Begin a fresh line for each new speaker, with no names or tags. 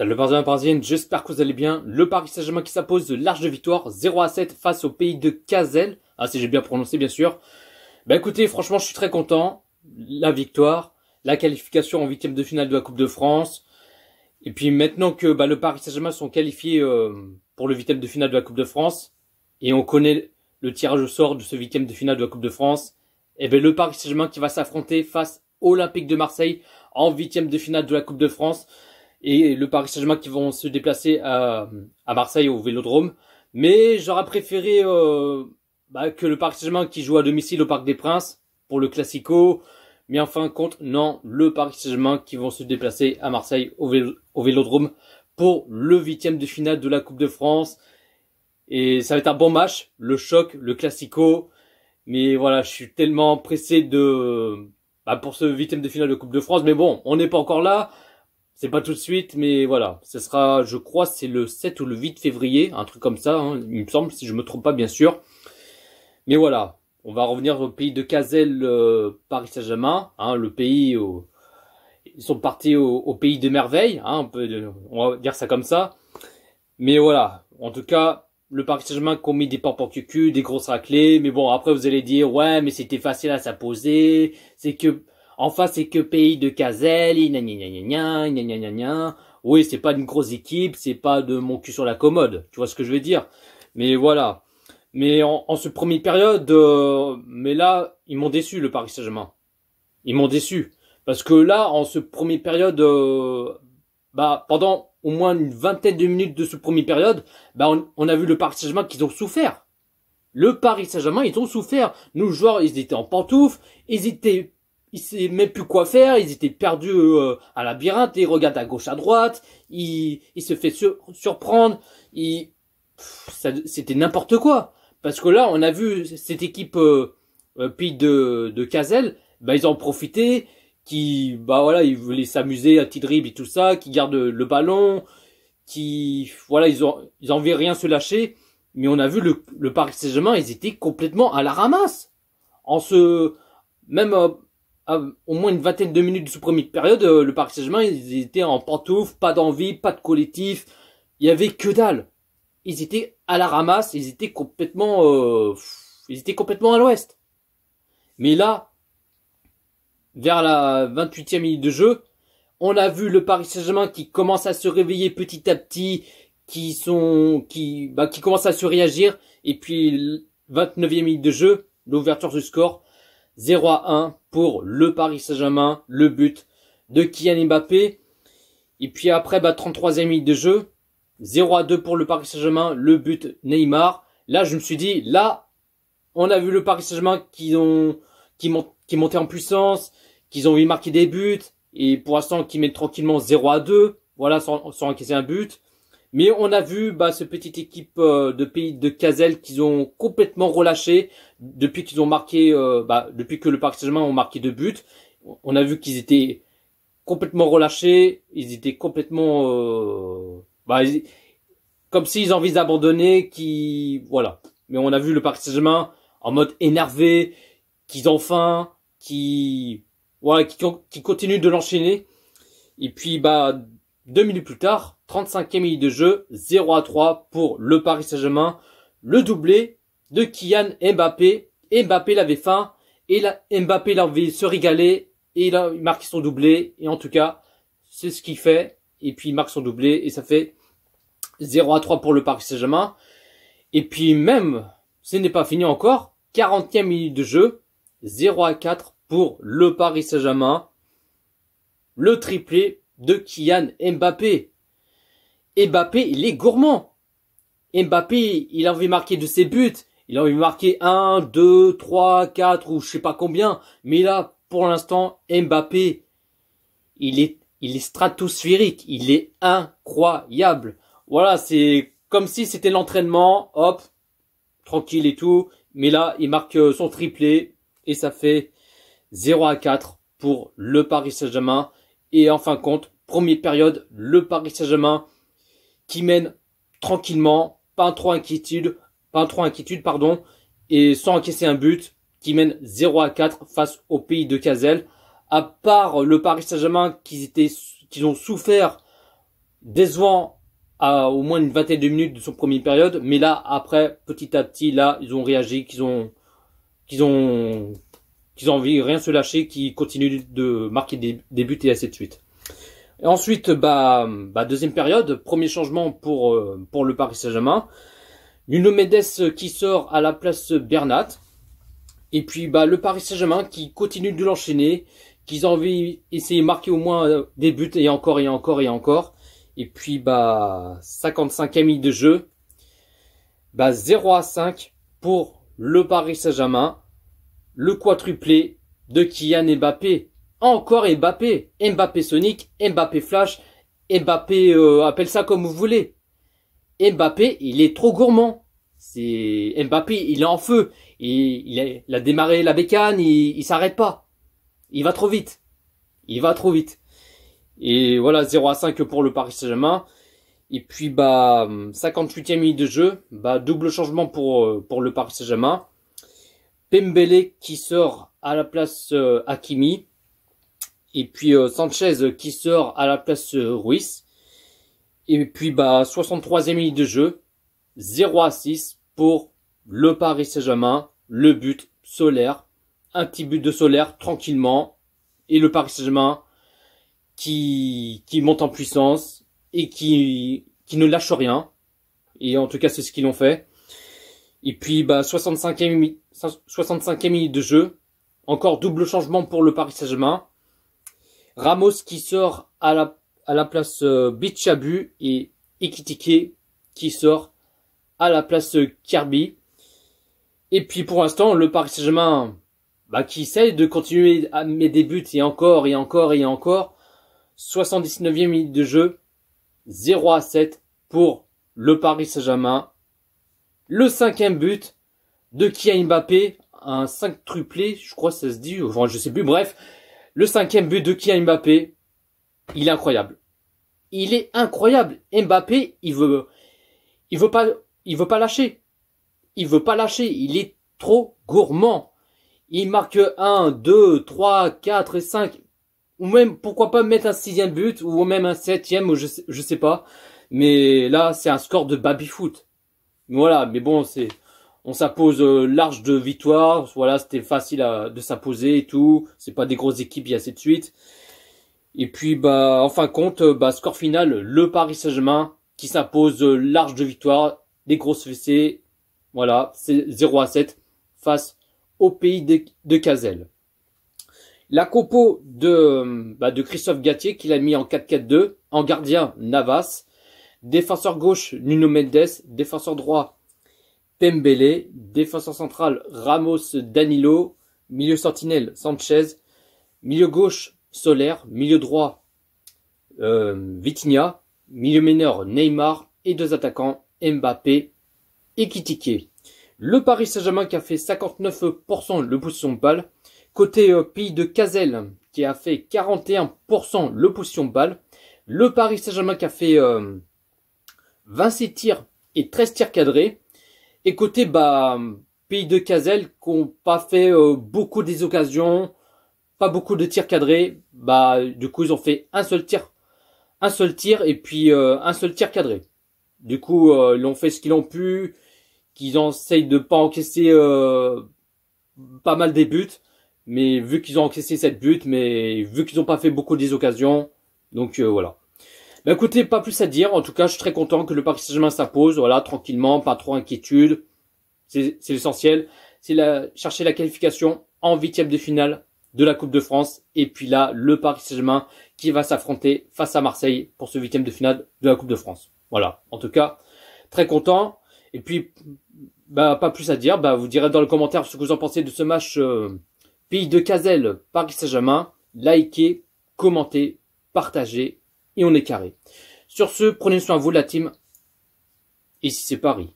Salut Parisienne, j'espère que vous allez bien. Le Paris Saint-Germain qui s'impose de large victoire, 0-7 face au pays de Cazel. Ah, si j'ai bien prononcé, bien sûr. Bah écoutez, franchement, je suis très content. La victoire, la qualification en huitième de finale de la Coupe de France. Et puis maintenant que le Paris Saint-Germain sont qualifiés pour le huitième de finale de la Coupe de France, et on connaît le tirage au sort de ce huitième de finale de la Coupe de France, et le Paris Saint-Germain qui va s'affronter face à Olympique de Marseille en huitième de finale de la Coupe de France. Et le Paris Saint-Germain qui vont se déplacer à Marseille au Vélodrome. Mais j'aurais préféré que le Paris Saint-Germain qui joue à domicile au Parc des Princes pour le Classico. Mais en fin de compte, non, le Paris Saint-Germain qui vont se déplacer à Marseille au Vélodrome pour le huitième de finale de la Coupe de France. Et ça va être un bon match, le choc, le Classico. Mais voilà, je suis tellement pressé pour ce huitième de finale de Coupe de France. Mais bon, on n'est pas encore là. C'est pas tout de suite, mais voilà. Ce sera, je crois, c'est le 7 ou le 8 février, un truc comme ça, hein, il me semble, si je me trompe pas, bien sûr. Mais voilà, on va revenir au pays de Cazel, Paris Saint-Germain, hein, le pays où ils sont partis au pays de merveilles, hein, on va dire ça comme ça. Mais voilà, en tout cas, le Paris Saint-Germain qui ont mis des pampes en cucu, des grosses raclées. Mais bon, après vous allez dire, ouais, mais c'était facile à s'imposer, c'est que... Enfin, c'est que pays de Cazel, oui, c'est pas une grosse équipe, c'est pas de mon cul sur la commode, tu vois ce que je veux dire. Mais voilà. Mais en ce premier période, mais là, ils m'ont déçu, le Paris Saint-Germain. Ils m'ont déçu. Parce que là, en ce premier période, pendant au moins une vingtaine de minutes de ce premier période, on a vu le Paris Saint-Germain qu'ils ont souffert. Le Paris Saint-Germain, ils ont souffert. Nous, joueurs, ils étaient en pantoufles, ils savaient même plus quoi faire, ils étaient perdus à la labyrinthe, ils regardent à gauche à droite, ils se fait surprendre, c'était n'importe quoi. Parce que là, on a vu cette équipe pays de Cazel, ils ont profité, ils voulaient s'amuser à petit dribble et tout ça, qui gardent le ballon, ils envie rien se lâcher, mais on a vu le Paris Saint-Germain, ils étaient complètement à la ramasse. Au moins une vingtaine de minutes de ce premier période, le Paris Saint-Germain, ils étaient en pantoufles, pas d'envie, pas de collectif. Il y avait que dalle. Ils étaient à la ramasse, ils étaient complètement à l'ouest. Mais là, vers la 28e minute de jeu, on a vu le Paris Saint-Germain qui commence à se réveiller petit à petit, qui commence à se réagir. Et puis, 29e minute de jeu, l'ouverture du score, 0-1 pour le Paris Saint-Germain, le but de Kylian Mbappé. Et puis après, 33e minute de jeu, 0-2 pour le Paris Saint-Germain, le but Neymar. Là, je me suis dit, là, on a vu le Paris Saint-Germain qui montait en puissance, qu'ils ont envie de marquer des buts, et pour l'instant, qui mettent tranquillement 0-2, voilà, sans encaisser un but. Mais on a vu ce petite équipe de pays de Cazel qu'ils ont complètement relâché depuis qu'ils ont marqué, depuis que le Paris Saint-Germain ont marqué 2 buts. On a vu qu'ils étaient complètement relâchés, ils étaient complètement, comme s'ils ont envie d'abandonner, voilà. Mais on a vu le Paris Saint-Germain en mode énervé, qu'ils ont faim, qui continuent de l'enchaîner. Et puis 2 minutes plus tard, 35e minute de jeu, 0-3 pour le Paris Saint-Germain. Le doublé de Kylian Mbappé. Mbappé l'avait faim. Et là, Mbappé il a envie de se régaler. Et il a marqué son doublé. Et en tout cas, c'est ce qu'il fait. Et puis il marque son doublé. Et ça fait 0-3 pour le Paris Saint-Germain. Et puis même, ce n'est pas fini encore. 40e minute de jeu, 0-4 pour le Paris Saint-Germain. Le triplé de Kylian Mbappé. Mbappé, il est gourmand. Mbappé, il a envie de marquer de ses buts. Il a envie de marquer 1, 2, 3, 4 ou je sais pas combien. Mais là, pour l'instant, Mbappé, il est stratosphérique. Il est incroyable. Voilà, c'est comme si c'était l'entraînement. Hop, tranquille et tout. Mais là, il marque son triplé. Et ça fait 0-4 pour le Paris Saint-Germain. Et en fin de compte, première période, le Paris Saint-Germain qui mène tranquillement, pas trop inquiétude, et sans encaisser un but, qui mène 0-4 face au pays de Cazel. À part le Paris Saint-Germain qu'ils ont souffert Décevant à au moins une vingtaine de minutes de son première période, mais là après petit à petit là ils ont réagi, qu'ils ont envie rien se lâcher, qu'ils continuent de marquer des buts et ainsi de suite. Et ensuite deuxième période, premier changement pour le Paris Saint-Germain. Nuno Mendes qui sort à la place Bernat. Et puis le Paris Saint-Germain qui continue de l'enchaîner, qu'ils ont envie d'essayer de marquer au moins des buts et encore et encore et encore. Et puis 55e minute de jeu, 0-5 pour le Paris Saint-Germain. Le quadruplé de Kylian Mbappé. Encore Mbappé. Mbappé Sonic, Mbappé Flash, Mbappé appelle ça comme vous voulez. Mbappé, il est trop gourmand. C'est Mbappé, il est en feu. Il a démarré la bécane, il s'arrête pas. Il va trop vite. Il va trop vite. Et voilà, 0-5 pour le Paris Saint-Germain. Et puis 58e minute de jeu, double changement pour le Paris Saint-Germain. Pembele qui sort à la place Hakimi. Et puis Sanchez qui sort à la place Ruiz. Et puis 63e minute de jeu, 0-6 pour le Paris Saint-Germain. Le but Solaire, un petit but de Solaire tranquillement. Et le Paris Saint-Germain qui monte en puissance et qui ne lâche rien. Et en tout cas c'est ce qu'ils ont fait. Et puis 65e minute de jeu, encore double changement pour le Paris Saint-Germain. Ramos qui sort à la place Bichabou et Ekitike qui sort à la place Kirby. Et puis pour l'instant, le Paris Saint-Germain qui essaye de continuer à mettre des buts et encore et encore et encore. 79e minute de jeu, 0-7 pour le Paris Saint-Germain. Le 5e but de Kylian Mbappé, un 5 triplé, je crois que ça se dit, enfin je sais plus, bref. Le 5e but de Kylian Mbappé, il est incroyable. Il est incroyable. Mbappé, il veut pas lâcher. Il veut pas lâcher. Il est trop gourmand. Il marque 1, 2, 3, 4 et 5. Ou même, pourquoi pas mettre un 6e but, ou même un 7e, ou je sais pas. Mais là, c'est un score de baby-foot. Voilà, mais bon, on s'impose large de victoire. Voilà, c'était facile de s'imposer et tout. C'est pas des grosses équipes et ainsi de suite. Et puis, en fin de compte, score final, le Paris Saint-Germain qui s'impose large de victoire, des grosses fessées. Voilà, c'est 0-7 face au pays de Cazel. La compo de Christophe Galtier qu'il a mis en 4-4-2, en gardien Navas, défenseur gauche Nuno Mendes, défenseur droit Pembele, défenseur central Ramos Danilo, milieu sentinelle Sanchez, milieu gauche Solaire, milieu droit Vitinha, milieu meneur Neymar et deux attaquants Mbappé et Ekitike. Le Paris Saint-Germain qui a fait 59% le possession de balle. Côté pays de Cazel qui a fait 41% le possession de balle. Le Paris Saint-Germain qui a fait 26 tirs et 13 tirs cadrés. Et côté pays de Cazel qui n'ont pas fait beaucoup des occasions, pas beaucoup de tirs cadrés. Du coup ils ont fait un seul tir et puis un seul tir cadré. Du coup ils ont fait ce qu'ils ont pu, qu'ils essayent de pas encaisser pas mal des buts. Mais vu qu'ils ont encaissé 7 buts, mais vu qu'ils n'ont pas fait beaucoup des occasions, donc voilà. Écoutez, pas plus à dire. En tout cas, je suis très content que le Paris Saint-Germain s'impose. Voilà, tranquillement, pas trop inquiétude. C'est l'essentiel. C'est chercher la qualification en 8e de finale de la Coupe de France. Et puis là, le Paris Saint-Germain qui va s'affronter face à Marseille pour ce 8e de finale de la Coupe de France. Voilà. En tout cas, très content. Et puis, pas plus à dire. Vous direz dans les commentaires ce que vous en pensez de ce match. Pays de Cazel, Paris Saint-Germain, likez, commentez, partagez et on est carré. Sur ce, prenez soin de vous la team. Et si c'est Paris.